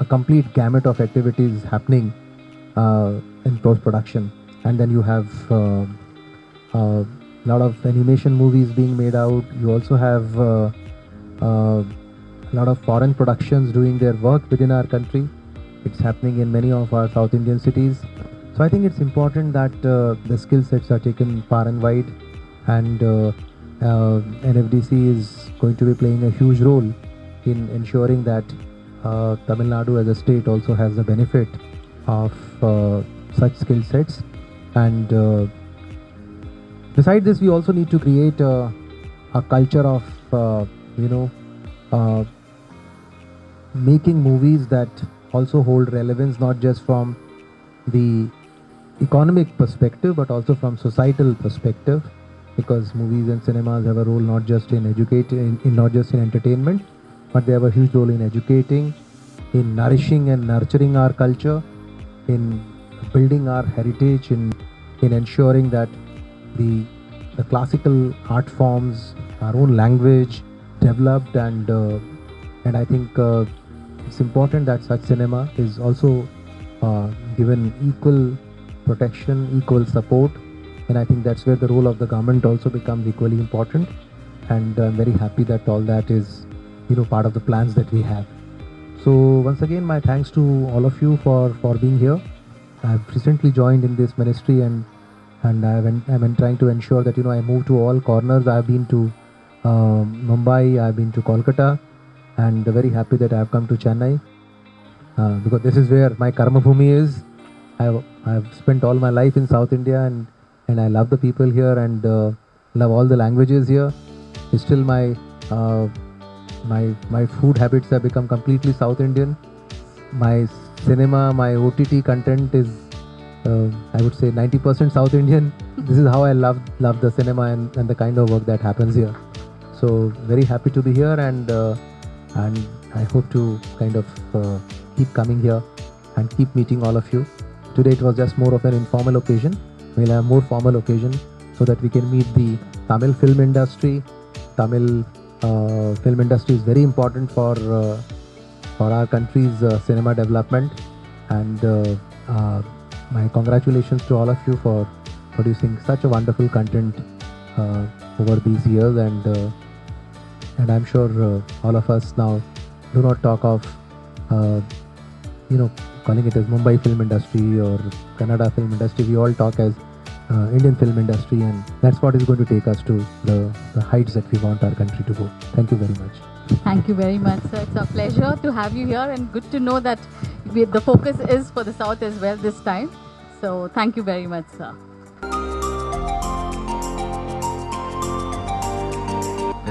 complete gamut of activities happening in post-production. And then you have a lot of animation movies being made out. You also have a lot of foreign productions doing their work within our country. It's happening in many of our South Indian cities. So I think it's important that the skill sets are taken far and wide, and NFDC is going to be playing a huge role in ensuring that Tamil Nadu as a state also has the benefit of such skill sets. And besides this, we also need to create a culture of making movies that also hold relevance, not just from the economic perspective but also from societal perspective, because movies and cinemas have a role not just in entertainment, but they have a huge role in educating, in nourishing and nurturing our culture, in building our heritage, in ensuring that the classical art forms, our own language developed, and I think it's important that such cinema is also given equal protection, equal support, and I think that's where the role of the government also becomes equally important. And I'm very happy that all that is part of the plans that we have. So once again, my thanks to all of you for being here. I've recently joined in this ministry, and I'm trying to ensure that I move to all corners. I've been to Mumbai, I've been to Kolkata, and very happy that I've come to Chennai because this is where my karma bhumi is. I've spent all my life in South India, and I love the people here and love all the languages here. Still, my food habits have become completely South Indian. My cinema, my OTT content is, I would say, 90% South Indian. This is how I love the cinema and the kind of work that happens here. So very happy to be here, and I hope to kind of keep coming here and keep meeting all of you. Today it was just more of an informal occasion. We'll have more formal occasion so that we can meet the Tamil film industry. Tamil film industry is very important for our country's cinema development, and my congratulations to all of you for producing such a wonderful content over these years, and I'm sure all of us now do not talk of calling it as Mumbai film industry or Kannada film industry. We all talk as Indian film industry, and that's what is going to take us to the heights that we want our country to go. Thank you very much. Thank you very much, sir. It's a pleasure to have you here, and good to know that the focus is for the South as well this time. So thank you very much, sir.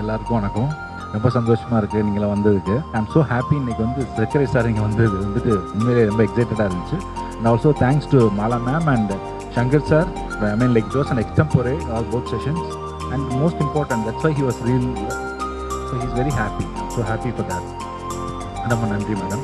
எல்லாருக்கும் வணக்கம். ரொம்ப சந்தோஷமாக இருக்குது நீங்கள வந்ததுக்கு. I'm so happy. இன்றைக்கி வந்து SHRI sir இங்கே வந்தது வந்துட்டு உண்மையிலே ரொம்ப எக்ஸைட்டடாக இருந்துச்சு. And also thanks to Mala ma'am and Shankar sir. I mean, like, it was an extempore, all both sessions. And most important, that's why he was real. So he's very happy. I'm so happy for that. And I'm Nandri, madam.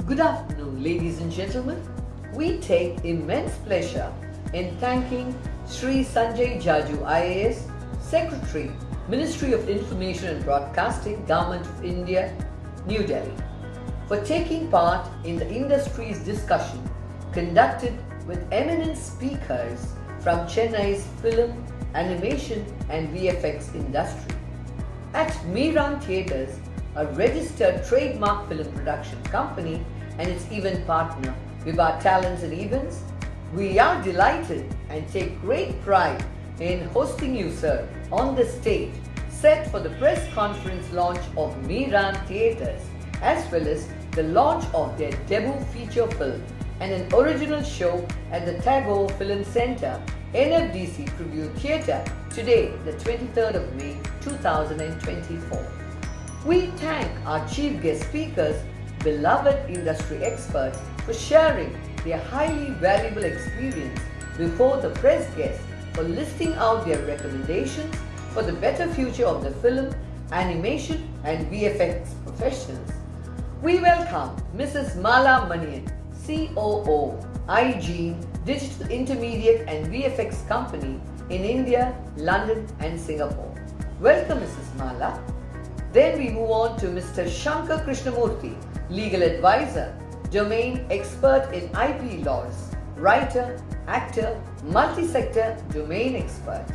Good afternoon, ladies and gentlemen. We take immense pleasure in thanking SHRI.SANJAY JAJU IAS, Secretary, Ministry of Information and Broadcasting, Government of India, New Delhi, for taking part in the industry's discussion conducted with eminent speakers from Chennai's film, animation and VFX industry. At Meeran Theatres, a registered trademark film production company and its event partner, Viva Talents and Events, we are delighted and take great pride in hosting you, sir, on the stage set for the press conference launch of Meeran Theatres, as well as the launch of their debut feature film and an original show at the Tagore Film Centre, NFDC Preview Theatre, today, the 23rd of May 2024. We thank our chief guest speakers, beloved industry experts, for sharing their highly valuable experience before the press guests, for listing out their recommendations for the better future of the film, animation and VFX professionals. We welcome Mrs. Mala Manyan, COO, IG, Digital Intermediate and VFX Company in India, London and Singapore. Welcome, Mrs. Mala. Then we move on to Mr. Shankar Krishnamoorthy, Legal Advisor, Domain Expert in IP Laws, Writer, Actor, Multi-Sector Domain Expert.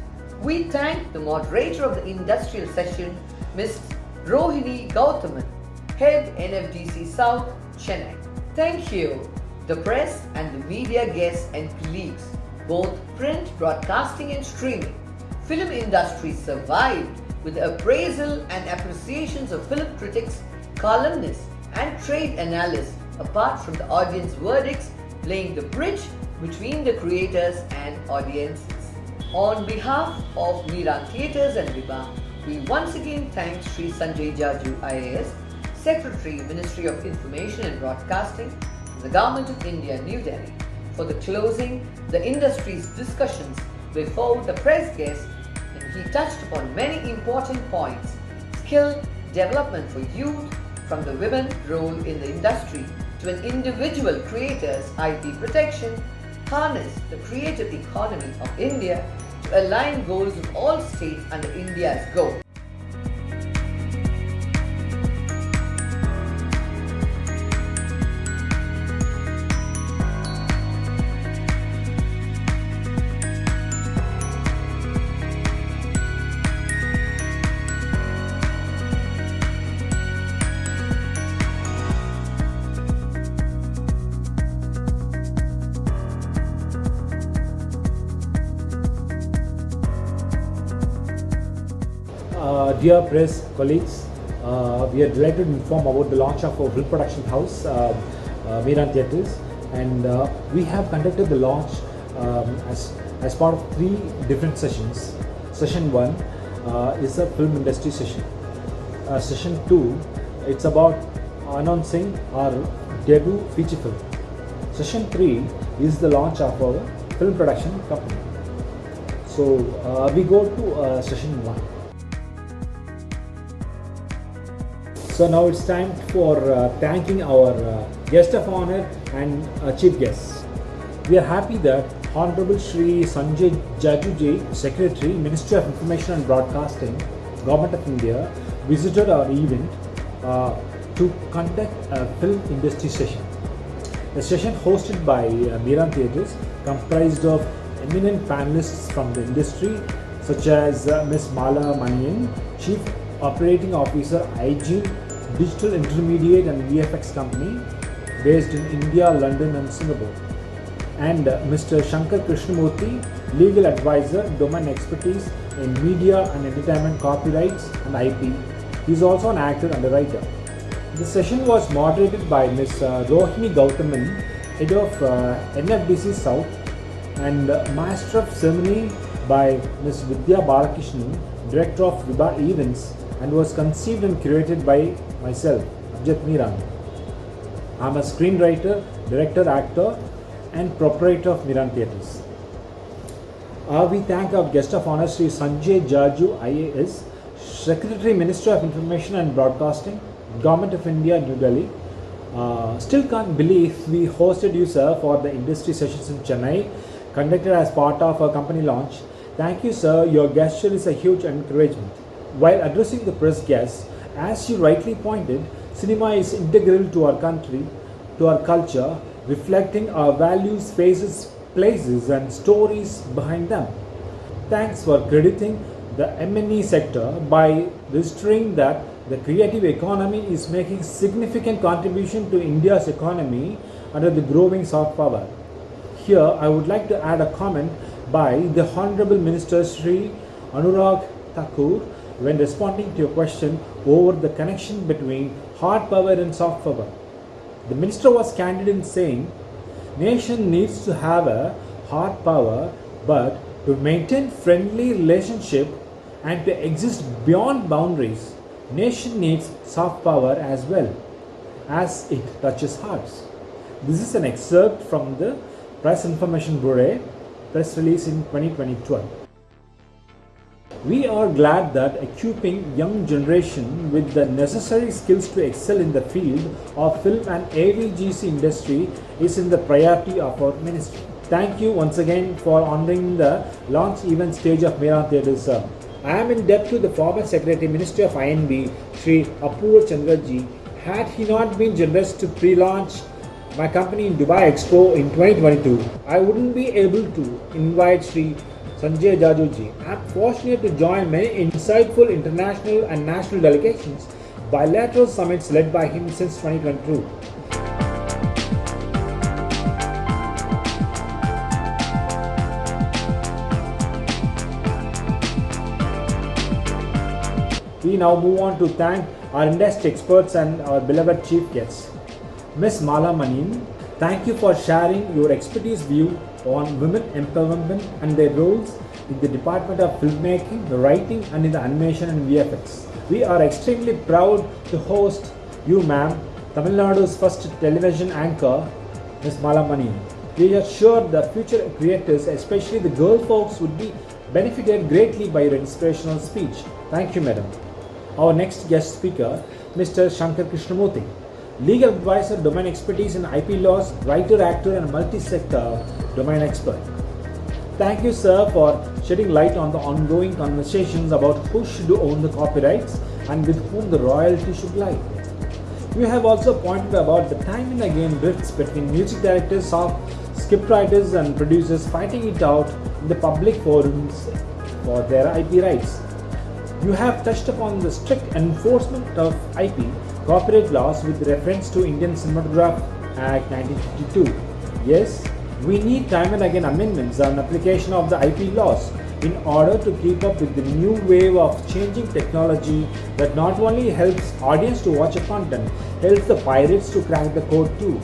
We thank the moderator of the industrial session, Ms. Rohini Gauthaman, Head NFDC South, Chennai. Thank you, the press and the media guests and colleagues, both print, broadcasting and streaming, film industry survived with the appraisal and appreciations of film critics, columnists, and trade analysts, apart from the audience verdicts playing the bridge between the creators and audiences. On behalf of Meeran Theatres and Viva, we once again thank SHRI.SANJAY JAJU IAS, Secretary, Ministry of Information and Broadcasting, the Government of India, New Delhi, for the closing the industry's discussions before the press guest, and he touched upon many important points: skill development for youth, from the women role in the industry to an individual creator's IP protection, harness the creative economy of India to align goals of all states under India's goal. Dear press colleagues, we are delighted to inform about the launch of our film production house, Meeran Theatres, and we have conducted the launch as part of 3 different sessions. Session 1 is a film industry session. Session 2, it's about announcing our debut feature film. Session 3 is the launch of our film production company. So we go to session 1. So now it's time for thanking our guest of honor and chief guests. We are happy that Honorable SHRI.SANJAY JAJU, Secretary, Ministry of Information and Broadcasting, Government of India, visited our event to conduct a film industry session. The session hosted by Meeran Theatres comprised of eminent panelists from the industry such as Ms. Manyan, Chief Operating Officer, IG, Digital Intermediate and VFX Company based in India, London and Singapore, and Mr. Shankar Krishnamoorthy, Legal Advisor, Domain Expertise in Media and Entertainment Copyrights and IP. He is also an actor and a writer. The session was moderated by Ms. Rohini Gautaman, Head of NFDC South, and Master of Ceremony by Ms. Vidya Balakrishnan, Director of Viva Events, and was conceived and curated by myself, AMJATH Meeran. I am a screenwriter, director, actor, and proprietor of Meeran Theatres. We thank our guest of honor, SHRI.SANJAY JAJU IAS, Secretary, Ministry of Information and Broadcasting, Government of India, New Delhi. Still can't believe we hosted you, sir, for the industry sessions in Chennai, conducted as part of our company launch. Thank you, sir. Your gesture is a huge encouragement. While addressing the press guests, as you rightly pointed, cinema is integral to our country, to our culture, reflecting our values, faces, places and stories behind them. Thanks for crediting the M&E sector by registering that the creative economy is making significant contribution to India's economy under the growing soft power. Here, I would like to add a comment by the Honorable Minister Sri Anurag Thakur when responding to your question over the connection between hard power and soft power. The minister was candid in saying, nation needs to have a hard power, but to maintain friendly relationship and to exist beyond boundaries, nation needs soft power as well, as it touches hearts. This is an excerpt from the Press Information Bureau press release in 2012. We are glad that equipping young generation with the necessary skills to excel in the field of film and AVGC industry is in the priority of our ministry. Thank you once again for honoring the launch event stage of Meeran Theatres, sir. I am in debt to the former Secretary, Ministry of INB, Sri Apurva Chandraji. Had he not been generous to pre-launch my company in Dubai Expo in 2022, I wouldn't be able to invite Sri Sanjay Jajuji. I am fortunate to join many insightful international and national delegations, bilateral summits led by him since 2022. We now move on to thank our industry experts and our beloved chief guests. Ms. Manyan, thank you for sharing your expertise view on women empowerment and their roles in the Department of Filmmaking, the Writing and in the Animation and VFX. We are extremely proud to host you, ma'am, Tamil Nadu's first television anchor, Ms. Manyan. We are sure the future creators, especially the girl folks, would be benefited greatly by your inspirational speech. Thank you, madam. Our next guest speaker, Mr. Shankar Krishnamoorthy, legal advisor, domain expertise in IP laws, writer, actor and multi-sector domain expert. Thank you, sir, for shedding light on the ongoing conversations about who should own the copyrights and with whom the royalty should lie. You have also pointed about the time and again rifts between music directors, scriptwriters and producers fighting it out in the public forums for their IP rights. You have touched upon the strict enforcement of IP copyright laws with reference to Indian Cinematograph Act 1952. Yes, we need time and again amendments on application of the IP laws in order to keep up with the new wave of changing technology that not only helps audience to watch a content, helps the pirates to crack the code too.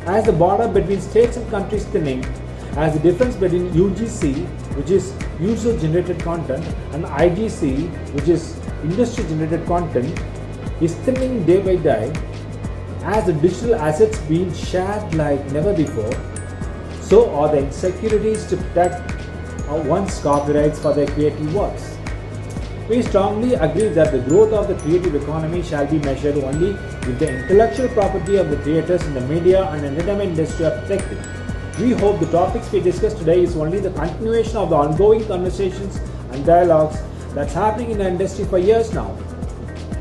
As the border between states and countries thinning, as the difference between UGC, which is user generated content, and IGC, which is industry generated content, is thinning day by day, as the digital assets being shared like never before, so are the insecurities to protect one's copyrights for their creative works. We strongly agree that the growth of the creative economy shall be measured only if the intellectual property of the creators in the media and entertainment industry are protected. We hope the topics we discussed today is only the continuation of the ongoing conversations and dialogues that's happening in the industry for years now.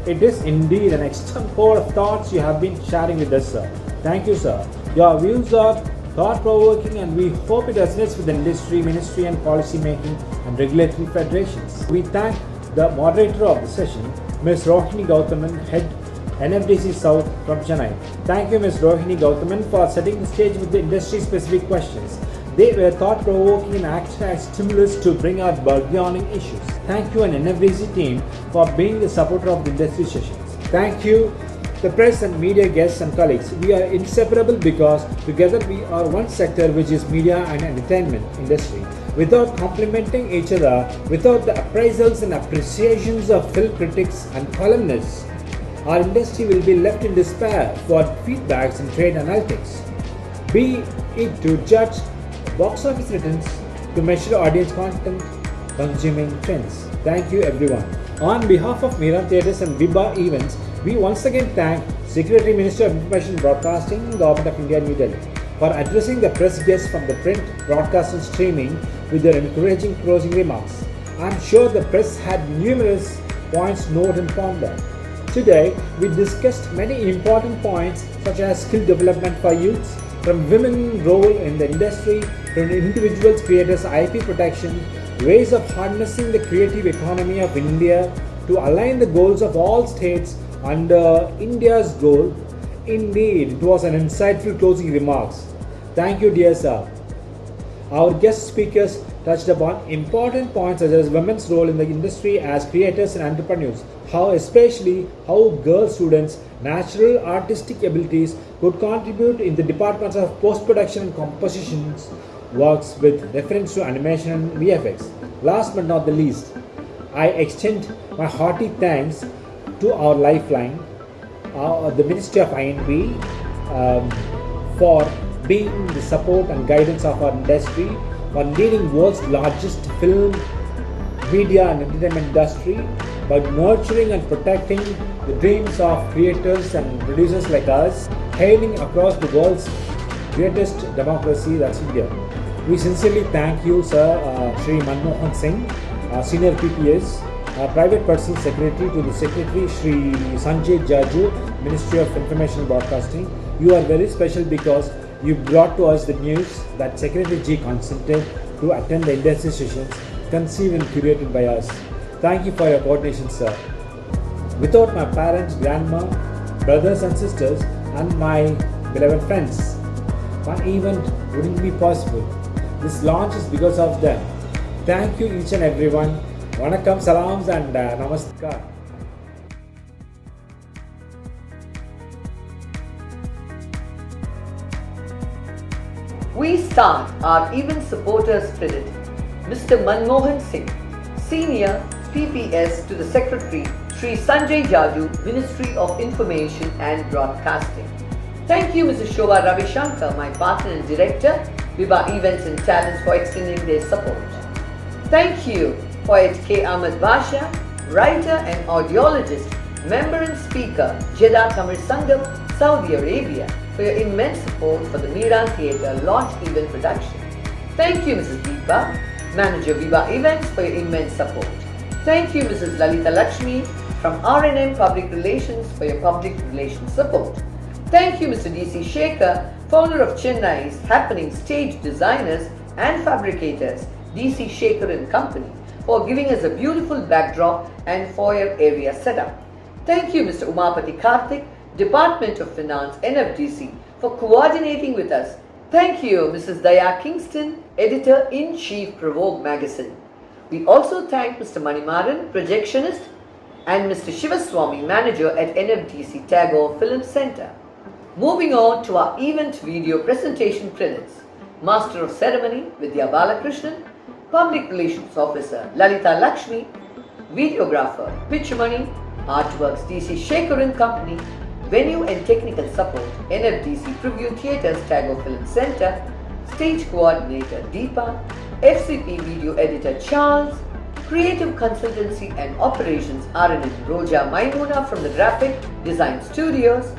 It is indeed an extempore of thoughts you have been sharing with us, sir. Thank you, sir. Your views are thought-provoking and we hope it resonates with the industry, ministry and policy making and regulatory federations. We thank the moderator of the session, Ms. Rohini Gauthaman, Head NFDC South from Chennai. Thank you, Ms. Rohini Gauthaman, for setting the stage with the industry-specific questions. They were thought-provoking and acted as stimulus to bring out burgeoning issues. Thank you and NFDC team for being the supporter of the industry sessions. Thank you, the press and media guests and colleagues. We are inseparable because together we are one sector, which is media and entertainment industry. Without complementing each other, without the appraisals and appreciations of film critics and columnists, our industry will be left in despair for feedbacks and trade analytics. Be it to judge box office returns, to measure audience content, consuming trends. Thank you, everyone. On behalf of Meeran Theatres and Vibha Events, we once again thank Secretary Minister of Information and Broadcasting, Government of India, New Delhi, for addressing the press guests from the print, broadcast and streaming with their encouraging closing remarks. I am sure the press had numerous points to note and ponder. Today, we discussed many important points such as skill development for youths, from women's role in the industry, from individuals, creators, IP protection, ways of harnessing the creative economy of India to align the goals of all states under India's goal. Indeed, it was an insightful closing remarks. Thank you, dear sir. Our guest speakers touched upon important points such as women's role in the industry as creators and entrepreneurs, how girl students' natural artistic abilities could contribute in the departments of post-production and compositions works with reference to animation and VFX. Last but not the least, I extend my hearty thanks to our lifeline, the Ministry of INP, for being the support and guidance of our industry, for leading world's largest film, media and entertainment industry, by nurturing and protecting the dreams of creators and producers like us, hailing across the world's greatest democracy, that's India. We sincerely thank you, sir, Shri Manmohan Singh, Senior PPS, Private Personal Secretary to the Secretary, SHRI.SANJAY, JAJU, Ministry of Information and Broadcasting. You are very special because you brought to us the news that Secretary G consented to attend the industry sessions conceived and curated by us. Thank you for your coordination, sir. Without my parents, grandma, brothers and sisters, and my beloved friends, my event wouldn't be possible. This launch is because of them. Thank you each and everyone. Vanakkam, salams and namaskar. start our event supporters credit Mr. Manmohan Singh, Senior PPS to the Secretary, SHRI.SANJAY JAJU, Ministry of Information and Broadcasting. Thank you Mrs. Shobha Ravishankar, my partner and director, Viva Events and Talents, for extending their support. Thank you Poet K. Ahmed Basha, writer and audiologist, member and speaker, Jeddah Tamil Sangam, Saudi Arabia, for your immense support for the Meeran Theatre launch event production. Thank you Mrs. Deepa, Manager Viva Events, for your immense support. Thank you Mrs. Lalita Lakshmi from RNM Public Relations for your public relations support. Thank you Mr. D.C. Shekhar, founder of Chennai's happening stage designers and fabricators, D.C. Shekhar and Company, for giving us a beautiful backdrop and foyer area setup. Thank you Mr. Umapati Karthik, Department of Finance, NFDC, for coordinating with us. Thank you Mrs. Daya Kingston, Editor-in-Chief Provoke Magazine. We also thank Mr. Manimaran, projectionist, and Mr. Shivaswamy, manager at NFDC Tagore Film Center. Moving on to our event video presentation credits. Master of Ceremony, Vidya Balakrishnan. Public Relations Officer, Lalita Lakshmi. Videographer, Pitchmani. Artworks, D.C. Shekhar and Company. Venue and Technical Support, NFDC Preview Theatres, Tagore Film Center. Stage Coordinator, Deepa. FCP Video Editor, Charles. Creative Consultancy and Operations, RNN Roja Maimuna from the Graphic Design Studios.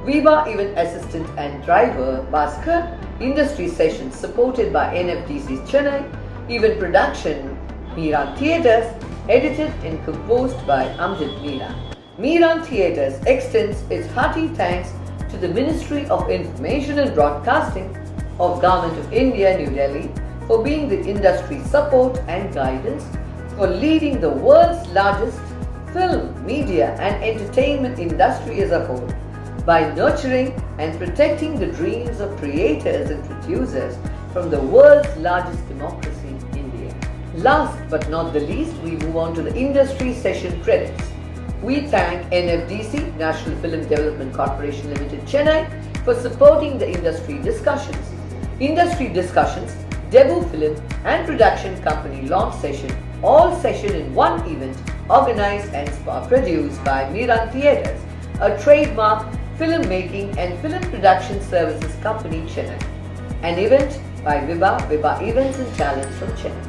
Viva Event Assistant and Driver, Bhaskar. Industry Sessions supported by NFDC Chennai. Event Production, Meeran Theatres, edited and composed by AMJATH Meeran. Meeran Theatres extends its hearty thanks to the Ministry of Information and Broadcasting of Government of India, New Delhi, for being the industry support and guidance for leading the world's largest film, media and entertainment industry as a whole by nurturing and protecting the dreams of creators and producers from the world's largest democracy, India. Last but not the least, we move on to the industry session credits. We thank NFDC, National Film Development Corporation Limited, Chennai, for supporting the industry discussions. Industry discussions, debut film and production company launch session, all session in one event, organized and produced by Meeran Theatres, a trademark filmmaking and film production services company, Chennai. An event by Viva Events and Talents from Chennai.